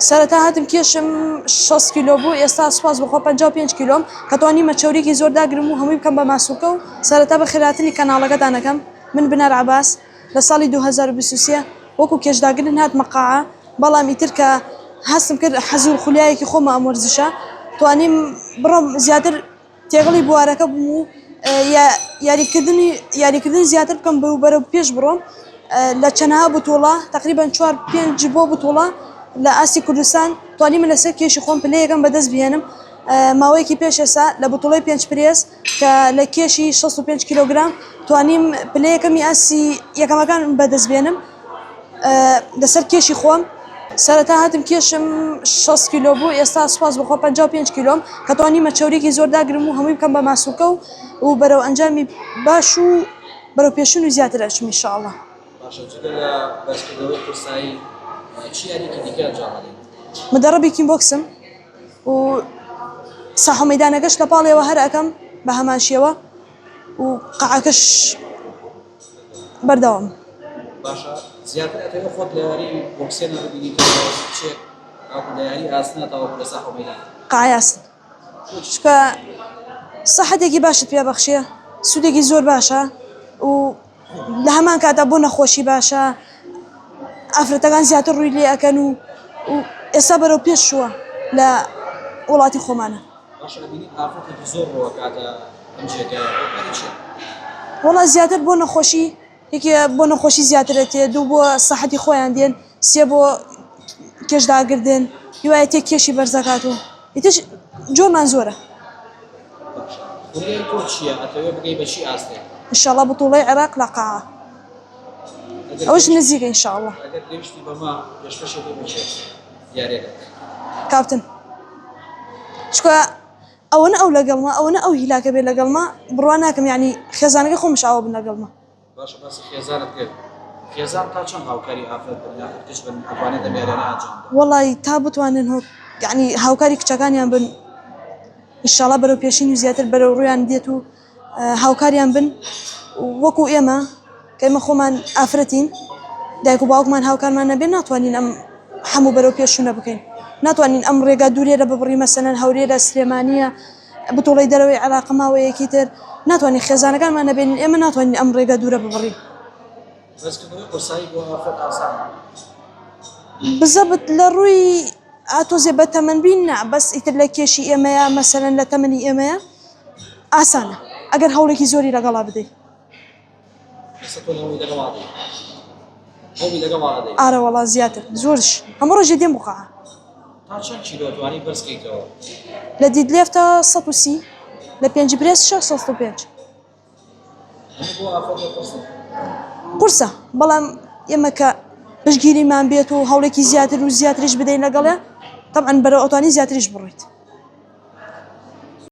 سەرەتا هاتم کێشم 6 کیلۆ بوو، ئێستا سوپاس بخۆ 55 کیلۆم کە توانیمە چەورێکی زۆر داگرم و هەمووی بکەم بە ماسوولکە و سەرەتا بە خێراتنی کەناڵەکەتان دەکەم. من بنەر عەباس لە ساڵی 2023 وەکو کێشداگرن هاتمە قاعە، بەڵام ئیتر کە هەستم کرد حەزی و خولیایەکی خۆمە ئەم وەرزشە توانیم بڕۆم زیاتر تێغڵی بوارەکە بووم و یاریکردنی زیاتر بکەم بەرەو پێش بڕۆم لە چەندەها بوتوڵە تقریبا 4-5 بۆ بوتوڵە لە ئاسی کوردستان توانیمە لەسەر کێشی خۆم پلەیەکەم بەدەست بهێنم. ماوەیەکی پێش ئێستا لە بوتوڵەی 5 پرێس کە لە کێشی 65 کیلۆگرام توانیم پلەیەکەمی ئاسی یەکەمەکان بەدەست بێنم لەسەر کێشی خۆم. سەرەتا هاتم کێشم 6 کیلۆ بوو، ئێستا سوپاس بخۆ 55 کیلۆم کە توانیمە چەورێکی زۆر داگرم و هەمووی بکەم بە ماسوولکە و بەرەو ئەنجامی باش و بەرەو پێشون و زیاتر ئەچم ئینشاءالله. باشە جگە لە بەرزکردنەوەی قورسایی چی یاریکی دیکە ئەنجام دەدەیت؟ مدربی کیم بۆکسم و ساحە مەیدانەکەش لە پاڵێەوە هەر ئەەکەم بە هەمان شێوە و قەعەکەش بەردەوام. باشە زیاتر ئەتەوێ خۆت لە یاری بۆکسێنە ببینیتەوە چێک ئاکو لە یاری ئاسنەتەوە لە ساحە مەیدان؟ قەعەی ئاسن چونکە سەحەتێکی باشت پێ بەخشێ، سوودێکی زۆر باشە و لە هەمان کاتا بۆ نەخۆشی باشە، ئافرەتەکان زیاتر ڕووی لێ ئەەکەن و ئێستا بەرەو پێش شووە لە وڵاتی خۆمانە. باشە بینی ئافرەتێکی زۆر ڕۆوە کاتە ئەم جێگایە چێ؟ وەڵا زیاتر بۆ نەخۆشی، یەکێ بۆ نەخۆشی زیاترەتێ، دوو بۆ سەحەتی خۆیان دێن، سێ بۆ کێشداگردن، هیوایە تێ کێشی بەرزەکات و ئیتر جۆرمان زۆرە. خولیای تۆ چییە؟ ئەتەوێ بگەی بە چی ئاستێ؟ ئینشاءالله بوتوڵەی عێراق لە قاعە ئەوەش نزیکە ئینشاءالله. ئەگەر پێویستی بەما پێشکەشێکی بچێت یارێکە کاپتن چکە ئەوەنە ئەو لەگەڵما ئەوەنە ئەو هیلاکە بێ لەگەڵما بڕوا ناکەم، یعنی خێزانەکە خۆمش ئاوە بن لەگەڵما. باشە باسی خێزانت کرد، خێزان تا چەند هاوکاری ئافرەت بن یاخود کچ بن ئەتوانێت ئەمێرانە ئەنجام بدەن؟ وەڵی تا بتوانن یعنی هاوکاری کچەکانیان بن ئینشاءالله بەرەو پێشین و زیاتر بەرەو ڕوویان دێت و هاوکاریان بن وەکو ئێمە کە ئێمە خۆمان ئافرەتین، دایک و باوکمان هاوکارمان نەبێ ناتوانین ئەم هەموو بەرەو پێشونە بکەین، ناتوانین ئەم ڕێگا دوورێرە ببڕی مەسەلەن هەورێرە سلێمانیە بتوڵەی دەرەوەی عێراق ماوەیەکی تر ناتوانین خێزانەکانمان نەبێنین، ئێمە ناتوانین ئەم ڕێگا دوورە ببڕین. بەرزکردنەوەی قورسایی بۆ ئافرەت ئاسانە؟ بزەبت لە ڕووی ئاتۆزێ بە تەمەنبین نا، بەس ئیتر لە کێشی ئێمەیە مەسەلەن لە تەمەنی ئێمەیە ئاسانە ئەگەر هەوڵێکی زۆری لەگەڵا بدەیت. ئارە وەڵا زیاتر زۆرش هەموو ڕۆژێ دێم بۆ قاعە. تا چەند کیلۆ توانی بەرز بکەیتەوە؟ لە دیدلێف تا 130 لە 5 برێس 65. بۆ ئافرەت قورسە، بەڵام ئێمە کە پشتگیریمان بێت و هەوڵێکی زیاتر و زیاتریش بدەین لەگەڵێ تەبعەن بەرەو ئەتوانی زیاتریش بڕۆیت.